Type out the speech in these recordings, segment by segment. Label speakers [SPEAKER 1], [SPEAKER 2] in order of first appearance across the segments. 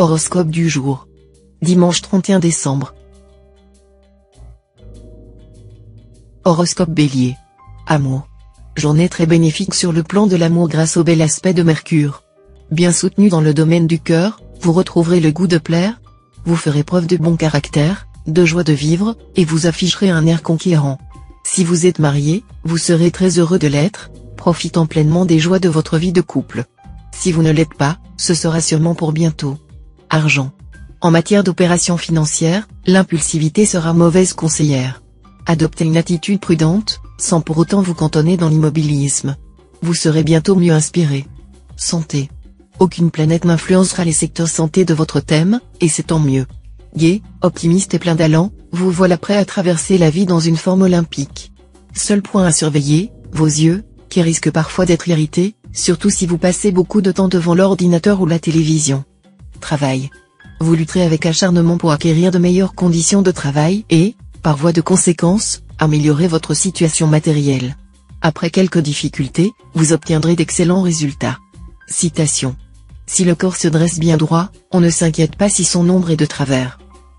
[SPEAKER 1] Horoscope du jour. Dimanche 31 décembre. Horoscope Bélier. Amour. Journée très bénéfique sur le plan de l'amour grâce au bel aspect de Mercure. Bien soutenu dans le domaine du cœur, vous retrouverez le goût de plaire. Vous ferez preuve de bon caractère, de joie de vivre, et vous afficherez un air conquérant. Si vous êtes marié, vous serez très heureux de l'être, profitant pleinement des joies de votre vie de couple. Si vous ne l'êtes pas, ce sera sûrement pour bientôt. Argent. En matière d'opérations financières, l'impulsivité sera mauvaise conseillère. Adoptez une attitude prudente, sans pour autant vous cantonner dans l'immobilisme. Vous serez bientôt mieux inspiré. Santé. Aucune planète n'influencera les secteurs santé de votre thème, et c'est tant mieux. Gai, optimiste et plein d'allant, vous voilà prêt à traverser la vie dans une forme olympique. Seul point à surveiller, vos yeux, qui risquent parfois d'être irrités, surtout si vous passez beaucoup de temps devant l'ordinateur ou la télévision. Travail. Vous lutterez avec acharnement pour acquérir de meilleures conditions de travail et, par voie de conséquence, améliorer votre situation matérielle. Après quelques difficultés, vous obtiendrez d'excellents résultats. Citation. Si le corps se dresse bien droit, on ne s'inquiète pas si son ombre est de travers.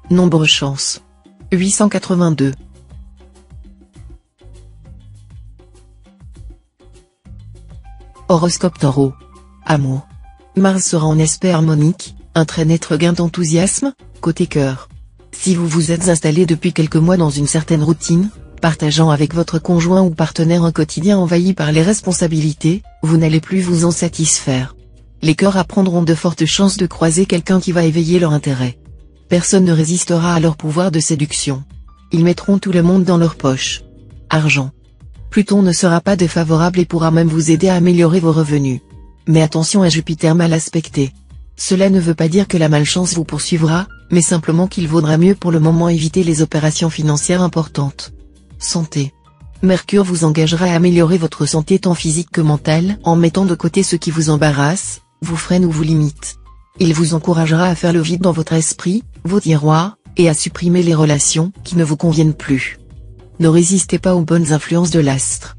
[SPEAKER 1] Nombre chance. 882. Horoscope Taureau. Amour. Mars sera en aspect harmonique, un très net regain d'enthousiasme, côté cœur. Si vous vous êtes installé depuis quelques mois dans une certaine routine, partageant avec votre conjoint ou partenaire un quotidien envahi par les responsabilités, vous n'allez plus vous en satisfaire. Les cœurs apprendront de fortes chances de croiser quelqu'un qui va éveiller leur intérêt. Personne ne résistera à leur pouvoir de séduction. Ils mettront tout le monde dans leur poche. Argent. Pluton ne sera pas défavorable et pourra même vous aider à améliorer vos revenus. Mais attention à Jupiter mal aspecté. Cela ne veut pas dire que la malchance vous poursuivra, mais simplement qu'il vaudra mieux pour le moment éviter les opérations financières importantes. Santé. Mercure vous engagera à améliorer votre santé tant physique que mentale en mettant de côté ce qui vous embarrasse, vous freine ou vous limite. Il vous encouragera à faire le vide dans votre esprit, vos tiroirs, et à supprimer les relations qui ne vous conviennent plus. Ne résistez pas aux bonnes influences de l'astre.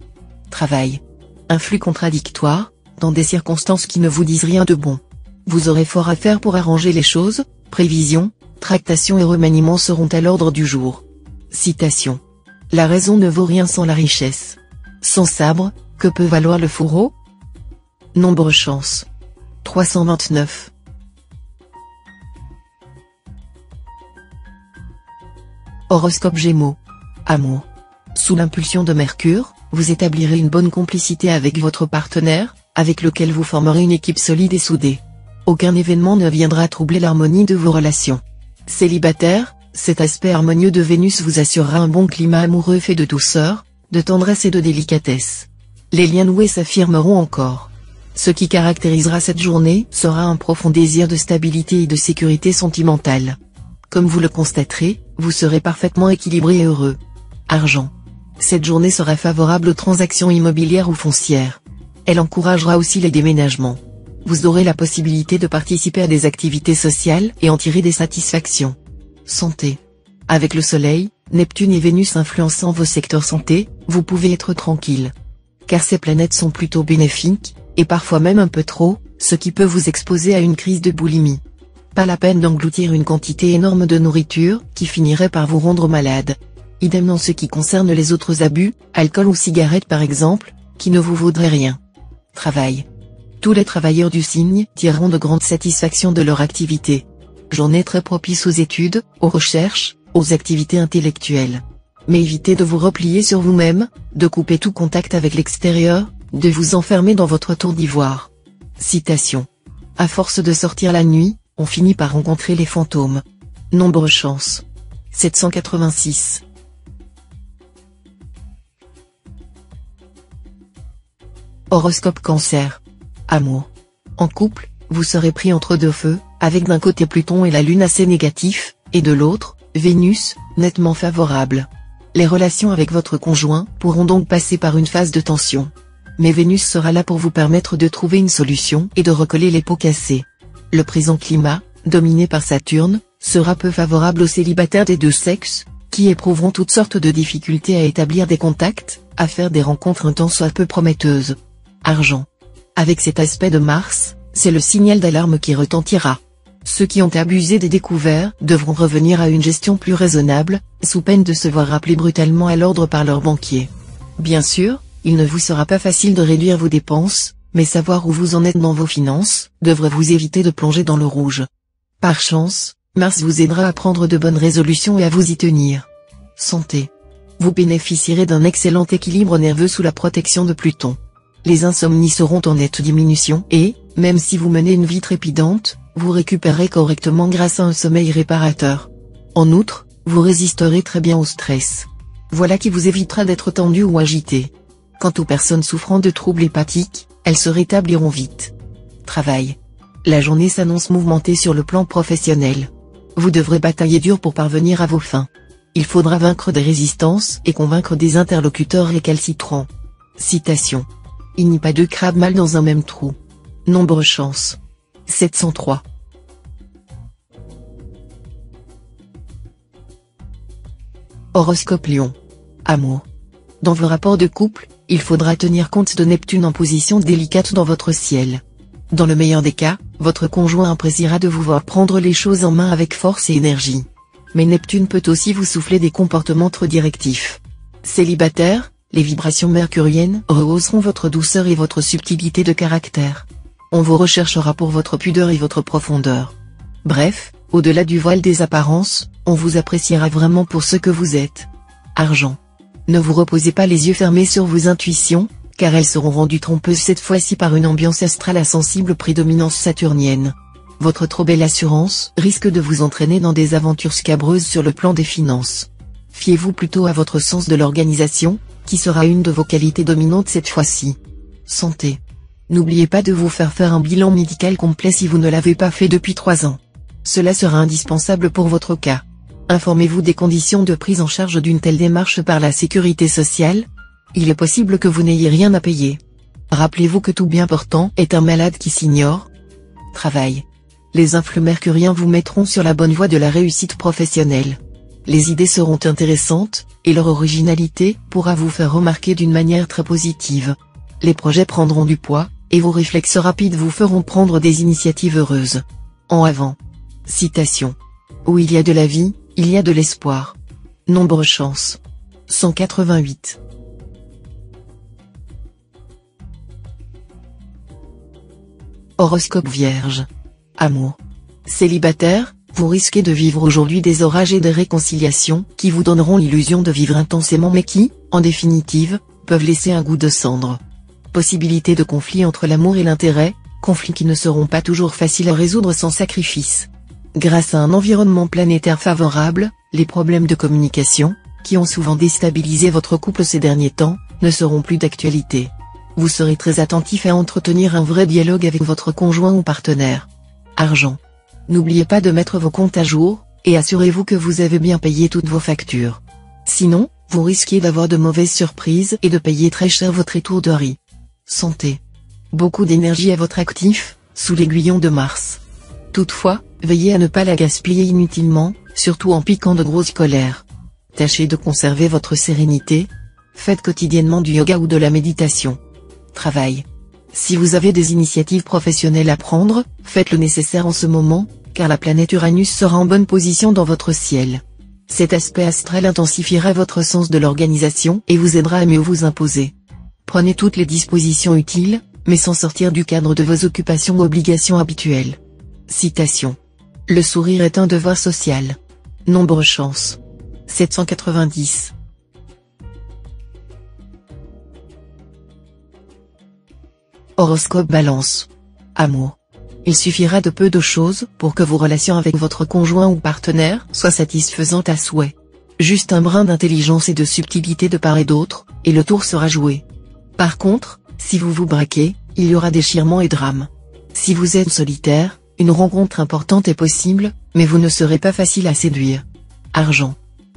[SPEAKER 1] Travail. Un flux contradictoire, dans des circonstances qui ne vous disent rien de bon. Vous aurez fort à faire pour arranger les choses, prévisions, tractations et remaniements seront à l'ordre du jour. Citation. La raison ne vaut rien sans la richesse. Sans sabre, que peut valoir le fourreau? Nombre chance. 329. Horoscope Gémeaux. Amour. Sous l'impulsion de Mercure, vous établirez une bonne complicité avec votre partenaire, avec lequel vous formerez une équipe solide et soudée. Aucun événement ne viendra troubler l'harmonie de vos relations. Célibataire, cet aspect harmonieux de Vénus vous assurera un bon climat amoureux fait de douceur, de tendresse et de délicatesse. Les liens noués s'affirmeront encore. Ce qui caractérisera cette journée sera un profond désir de stabilité et de sécurité sentimentale. Comme vous le constaterez, vous serez parfaitement équilibré et heureux. Argent. Cette journée sera favorable aux transactions immobilières ou foncières. Elle encouragera aussi les déménagements. Vous aurez la possibilité de participer à des activités sociales et en tirer des satisfactions. Santé. Avec le Soleil, Neptune et Vénus influençant vos secteurs santé, vous pouvez être tranquille. Car ces planètes sont plutôt bénéfiques, et parfois même un peu trop, ce qui peut vous exposer à une crise de boulimie. Pas la peine d'engloutir une quantité énorme de nourriture qui finirait par vous rendre malade. Idem en ce qui concerne les autres abus, alcool ou cigarettes par exemple, qui ne vous vaudraient rien. Travail. Tous les travailleurs du signe tireront de grandes satisfactions de leur activité. Journée très propice aux études, aux recherches, aux activités intellectuelles. Mais évitez de vous replier sur vous-même, de couper tout contact avec l'extérieur, de vous enfermer dans votre tour d'ivoire. Citation. À force de sortir la nuit, on finit par rencontrer les fantômes. Nombre chance. 786. Horoscope Cancer. Amour. En couple, vous serez pris entre deux feux, avec d'un côté Pluton et la Lune assez négatifs, et de l'autre, Vénus, nettement favorable. Les relations avec votre conjoint pourront donc passer par une phase de tension. Mais Vénus sera là pour vous permettre de trouver une solution et de recoller les pots cassés. Le présent climat, dominé par Saturne, sera peu favorable aux célibataires des deux sexes, qui éprouveront toutes sortes de difficultés à établir des contacts, à faire des rencontres un tant soit peu prometteuses. Argent. Avec cet aspect de Mars, c'est le signal d'alarme qui retentira. Ceux qui ont abusé des découverts devront revenir à une gestion plus raisonnable, sous peine de se voir rappeler brutalement à l'ordre par leur banquier. Bien sûr, il ne vous sera pas facile de réduire vos dépenses, mais savoir où vous en êtes dans vos finances devrait vous éviter de plonger dans le rouge. Par chance, Mars vous aidera à prendre de bonnes résolutions et à vous y tenir. Santé. Vous bénéficierez d'un excellent équilibre nerveux sous la protection de Pluton. Les insomnies seront en nette diminution et, même si vous menez une vie trépidante, vous récupérerez correctement grâce à un sommeil réparateur. En outre, vous résisterez très bien au stress. Voilà qui vous évitera d'être tendu ou agité. Quant aux personnes souffrant de troubles hépatiques, elles se rétabliront vite. Travail. La journée s'annonce mouvementée sur le plan professionnel. Vous devrez batailler dur pour parvenir à vos fins. Il faudra vaincre des résistances et convaincre des interlocuteurs récalcitrants. Citation. Il n'y a pas deux crabes mal dans un même trou. Nombre chance. 703. Horoscope Lion. Amour. Dans vos rapports de couple, il faudra tenir compte de Neptune en position délicate dans votre ciel. Dans le meilleur des cas, votre conjoint appréciera de vous voir prendre les choses en main avec force et énergie. Mais Neptune peut aussi vous souffler des comportements trop directifs. Célibataire, les vibrations mercuriennes rehausseront votre douceur et votre subtilité de caractère. On vous recherchera pour votre pudeur et votre profondeur. Bref, au-delà du voile des apparences, on vous appréciera vraiment pour ce que vous êtes. Argent. Ne vous reposez pas les yeux fermés sur vos intuitions, car elles seront rendues trompeuses cette fois-ci par une ambiance astrale à sensible prédominance saturnienne. Votre trop belle assurance risque de vous entraîner dans des aventures scabreuses sur le plan des finances. Fiez-vous plutôt à votre sens de l'organisation, qui sera une de vos qualités dominantes cette fois-ci. Santé. N'oubliez pas de vous faire un bilan médical complet si vous ne l'avez pas fait depuis 3 ans. Cela sera indispensable pour votre cas. Informez-vous des conditions de prise en charge d'une telle démarche par la sécurité sociale. Il est possible que vous n'ayez rien à payer. Rappelez-vous que tout bien portant est un malade qui s'ignore. Travail. Les influx mercuriens vous mettront sur la bonne voie de la réussite professionnelle. Les idées seront intéressantes, et leur originalité pourra vous faire remarquer d'une manière très positive. Les projets prendront du poids, et vos réflexes rapides vous feront prendre des initiatives heureuses. En avant. Citation. Où il y a de la vie, il y a de l'espoir. Nombre chance. 188. Horoscope Vierge. Amour. Célibataire, vous risquez de vivre aujourd'hui des orages et des réconciliations qui vous donneront l'illusion de vivre intensément mais qui, en définitive, peuvent laisser un goût de cendre. Possibilité de conflits entre l'amour et l'intérêt, conflits qui ne seront pas toujours faciles à résoudre sans sacrifice. Grâce à un environnement planétaire favorable, les problèmes de communication, qui ont souvent déstabilisé votre couple ces derniers temps, ne seront plus d'actualité. Vous serez très attentif à entretenir un vrai dialogue avec votre conjoint ou partenaire. Argent. N'oubliez pas de mettre vos comptes à jour, et assurez-vous que vous avez bien payé toutes vos factures. Sinon, vous risquez d'avoir de mauvaises surprises et de payer très cher votre étourderie. Santé. Beaucoup d'énergie à votre actif, sous l'aiguillon de Mars. Toutefois, veillez à ne pas la gaspiller inutilement, surtout en piquant de grosses colères. Tâchez de conserver votre sérénité. Faites quotidiennement du yoga ou de la méditation. Travail. Si vous avez des initiatives professionnelles à prendre, faites le nécessaire en ce moment, car la planète Uranus sera en bonne position dans votre ciel. Cet aspect astral intensifiera votre sens de l'organisation et vous aidera à mieux vous imposer. Prenez toutes les dispositions utiles, mais sans sortir du cadre de vos occupations ou obligations habituelles. Citation. Le sourire est un devoir social. Nombre chance. 790. Horoscope Balance. Amour. Il suffira de peu de choses pour que vos relations avec votre conjoint ou partenaire soient satisfaisantes à souhait. Juste un brin d'intelligence et de subtilité de part et d'autre, et le tour sera joué. Par contre, si vous vous braquez, il y aura déchirement et drame. Si vous êtes solitaire, une rencontre importante est possible, mais vous ne serez pas facile à séduire. Argent.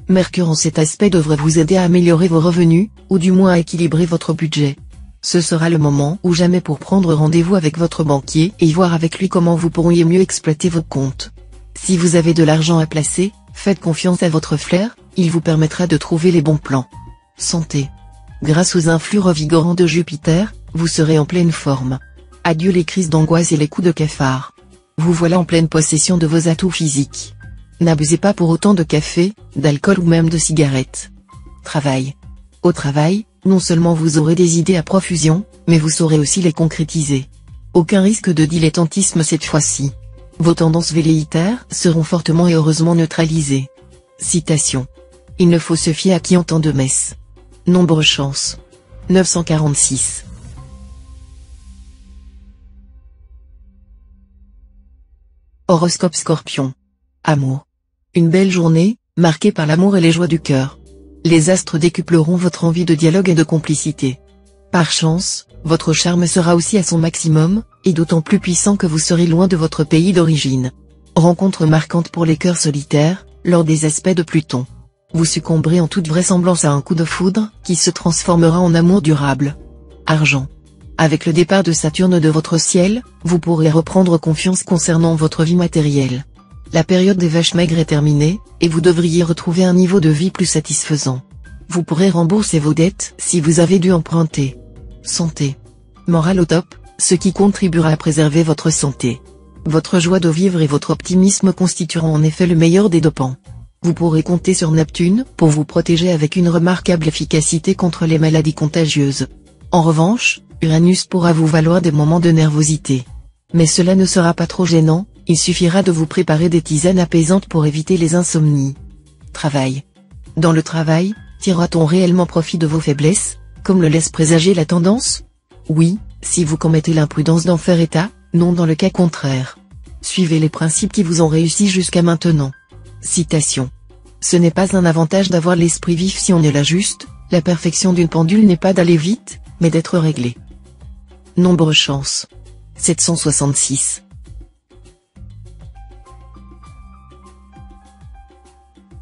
[SPEAKER 1] Mercure en cet aspect devrait vous aider à améliorer vos revenus, ou du moins à équilibrer votre budget. Ce sera le moment ou jamais pour prendre rendez-vous avec votre banquier et voir avec lui comment vous pourriez mieux exploiter vos comptes. Si vous avez de l'argent à placer, faites confiance à votre flair, il vous permettra de trouver les bons plans. Santé. Grâce aux influx revigorants de Jupiter, vous serez en pleine forme. Adieu les crises d'angoisse et les coups de cafard. Vous voilà en pleine possession de vos atouts physiques. N'abusez pas pour autant de café, d'alcool ou même de cigarettes. Travail. Au travail, non seulement vous aurez des idées à profusion, mais vous saurez aussi les concrétiser. Aucun risque de dilettantisme cette fois-ci. Vos tendances velléitaires seront fortement et heureusement neutralisées. Citation. Il ne faut se fier à qui entend de messe. Nombre chance. 946. Horoscope Scorpion. Amour. Une belle journée, marquée par l'amour et les joies du cœur. Les astres décupleront votre envie de dialogue et de complicité. Par chance, votre charme sera aussi à son maximum, et d'autant plus puissant que vous serez loin de votre pays d'origine. Rencontre marquante pour les cœurs solitaires, lors des aspects de Pluton. Vous succomberez en toute vraisemblance à un coup de foudre, qui se transformera en amour durable. Argent. Avec le départ de Saturne de votre ciel, vous pourrez reprendre confiance concernant votre vie matérielle. La période des vaches maigres est terminée, et vous devriez retrouver un niveau de vie plus satisfaisant. Vous pourrez rembourser vos dettes si vous avez dû emprunter. Santé. Morale au top, ce qui contribuera à préserver votre santé. Votre joie de vivre et votre optimisme constitueront en effet le meilleur des dopants. Vous pourrez compter sur Neptune pour vous protéger avec une remarquable efficacité contre les maladies contagieuses. En revanche, Uranus pourra vous valoir des moments de nervosité. Mais cela ne sera pas trop gênant, il suffira de vous préparer des tisanes apaisantes pour éviter les insomnies. Travail. Dans le travail, tirera-t-on réellement profit de vos faiblesses, comme le laisse présager la tendance? Oui, si vous commettez l'imprudence d'en faire état, non dans le cas contraire. Suivez les principes qui vous ont réussi jusqu'à maintenant. Citation. Ce n'est pas un avantage d'avoir l'esprit vif si on est l'ajuste, la perfection d'une pendule n'est pas d'aller vite, mais d'être réglé. Nombre chance. 766.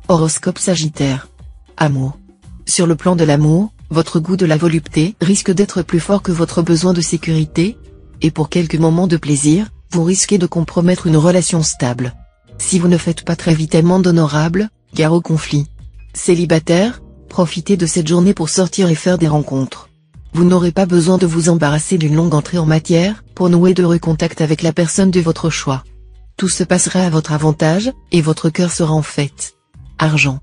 [SPEAKER 1] Horoscope Sagittaire. Amour. Sur le plan de l'amour, votre goût de la volupté risque d'être plus fort que votre besoin de sécurité, et pour quelques moments de plaisir, vous risquez de compromettre une relation stable. Si vous ne faites pas très vite amende honorable, gare au conflit. Célibataire, profitez de cette journée pour sortir et faire des rencontres. Vous n'aurez pas besoin de vous embarrasser d'une longue entrée en matière, pour nouer d'heureux contacts avec la personne de votre choix. Tout se passera à votre avantage, et votre cœur sera en fête. Argent.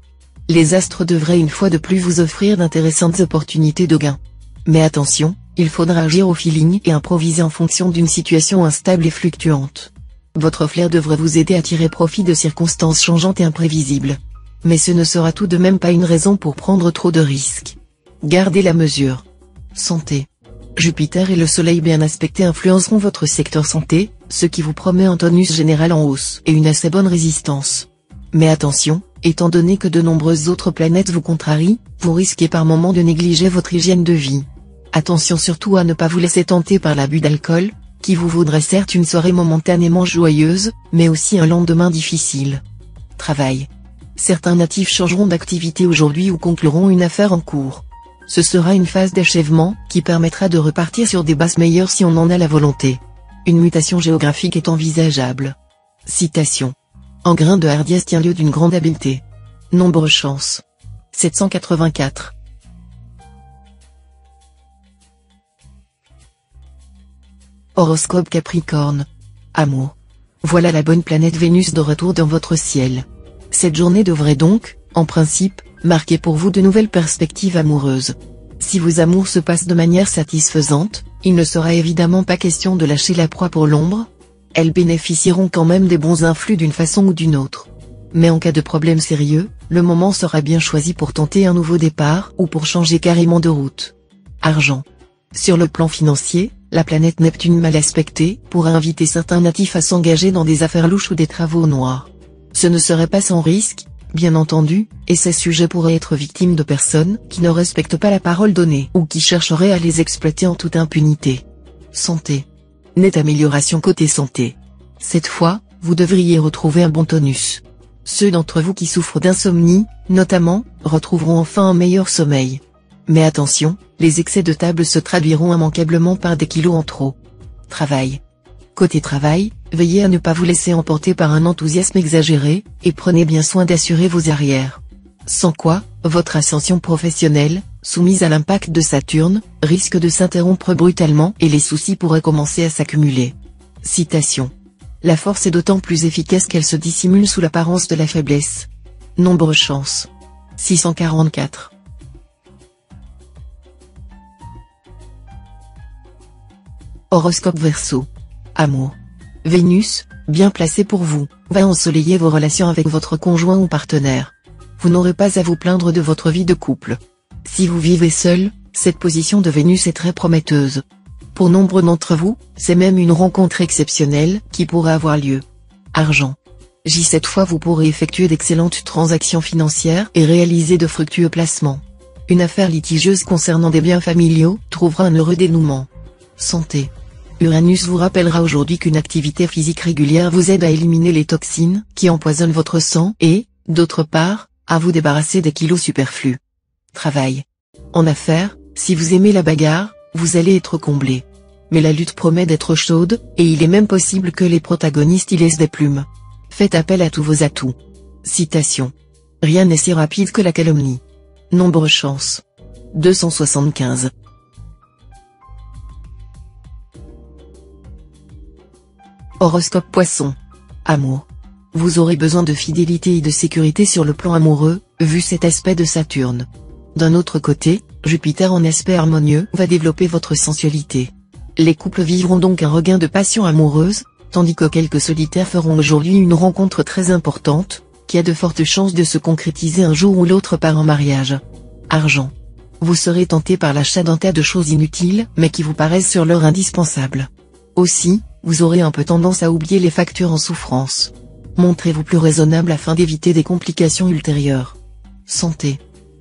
[SPEAKER 1] Les astres devraient une fois de plus vous offrir d'intéressantes opportunités de gain. Mais attention, il faudra agir au feeling et improviser en fonction d'une situation instable et fluctuante. Votre flair devrait vous aider à tirer profit de circonstances changeantes et imprévisibles. Mais ce ne sera tout de même pas une raison pour prendre trop de risques. Gardez la mesure. Santé. Jupiter et le Soleil bien aspectés influenceront votre secteur santé, ce qui vous promet un tonus général en hausse et une assez bonne résistance. Mais attention, étant donné que de nombreuses autres planètes vous contrarient, vous risquez par moments de négliger votre hygiène de vie. Attention surtout à ne pas vous laisser tenter par l'abus d'alcool, qui vous vaudrait certes une soirée momentanément joyeuse, mais aussi un lendemain difficile. Travail. Certains natifs changeront d'activité aujourd'hui ou concluront une affaire en cours. Ce sera une phase d'achèvement, qui permettra de repartir sur des bases meilleures si on en a la volonté. Une mutation géographique est envisageable. Citation. Un grain de hardiesse tient lieu d'une grande habileté. Nombre chance. 784. Horoscope Capricorne. Amour. Voilà la bonne planète Vénus de retour dans votre ciel. Cette journée devrait donc, en principe, marquer pour vous de nouvelles perspectives amoureuses. Si vos amours se passent de manière satisfaisante, il ne sera évidemment pas question de lâcher la proie pour l'ombre. Elles bénéficieront quand même des bons influx d'une façon ou d'une autre. Mais en cas de problème sérieux, le moment sera bien choisi pour tenter un nouveau départ ou pour changer carrément de route. Argent. Sur le plan financier, la planète Neptune mal aspectée pourra inviter certains natifs à s'engager dans des affaires louches ou des travaux noirs. Ce ne serait pas sans risque, bien entendu, et ces sujets pourraient être victimes de personnes qui ne respectent pas la parole donnée ou qui chercheraient à les exploiter en toute impunité. Santé. Nette amélioration côté santé. Cette fois, vous devriez retrouver un bon tonus. Ceux d'entre vous qui souffrent d'insomnie, notamment, retrouveront enfin un meilleur sommeil. Mais attention, les excès de table se traduiront immanquablement par des kilos en trop. Travail. Côté travail, veillez à ne pas vous laisser emporter par un enthousiasme exagéré, et prenez bien soin d'assurer vos arrières. Sans quoi, votre ascension professionnelle, soumise à l'impact de Saturne, risque de s'interrompre brutalement et les soucis pourraient commencer à s'accumuler. Citation. La force est d'autant plus efficace qu'elle se dissimule sous l'apparence de la faiblesse. Nombre chance. 644. Horoscope Verseau. Amour. Vénus, bien placée pour vous, va ensoleiller vos relations avec votre conjoint ou partenaire. Vous n'aurez pas à vous plaindre de votre vie de couple. Si vous vivez seul, cette position de Vénus est très prometteuse. Pour nombre d'entre vous, c'est même une rencontre exceptionnelle qui pourra avoir lieu. Argent. Cette fois vous pourrez effectuer d'excellentes transactions financières et réaliser de fructueux placements. Une affaire litigieuse concernant des biens familiaux trouvera un heureux dénouement. Santé. Uranus vous rappellera aujourd'hui qu'une activité physique régulière vous aide à éliminer les toxines qui empoisonnent votre sang et, d'autre part, à vous débarrasser des kilos superflus. Travail. En affaires, si vous aimez la bagarre, vous allez être comblé. Mais la lutte promet d'être chaude, et il est même possible que les protagonistes y laissent des plumes. Faites appel à tous vos atouts. Citation. Rien n'est si rapide que la calomnie. Nombre chance. 275. Horoscope Poisson. Amour. Vous aurez besoin de fidélité et de sécurité sur le plan amoureux, vu cet aspect de Saturne. D'un autre côté, Jupiter en aspect harmonieux va développer votre sensualité. Les couples vivront donc un regain de passion amoureuse, tandis que quelques solitaires feront aujourd'hui une rencontre très importante, qui a de fortes chances de se concrétiser un jour ou l'autre par un mariage. Argent. Vous serez tenté par l'achat d'un tas de choses inutiles, mais qui vous paraissent sur l'heure indispensables. Aussi, vous aurez un peu tendance à oublier les factures en souffrance. Montrez-vous plus raisonnable afin d'éviter des complications ultérieures. Santé.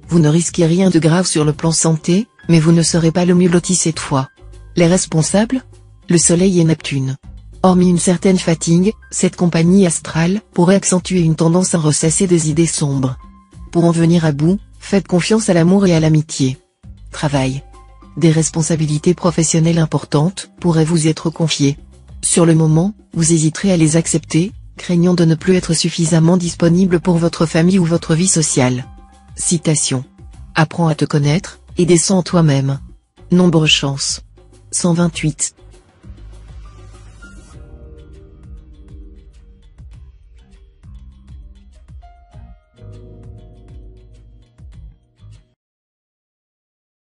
[SPEAKER 1] Vous ne risquez rien de grave sur le plan santé, mais vous ne serez pas le mieux loti cette fois. Les responsables? Le Soleil et Neptune. Hormis une certaine fatigue, cette compagnie astrale pourrait accentuer une tendance à ressasser des idées sombres. Pour en venir à bout, faites confiance à l'amour et à l'amitié. Travail. Des responsabilités professionnelles importantes pourraient vous être confiées. Sur le moment, vous hésiterez à les accepter, craignant de ne plus être suffisamment disponible pour votre famille ou votre vie sociale. Citation. Apprends à te connaître, et descends en toi-même. Nombre chance. 128.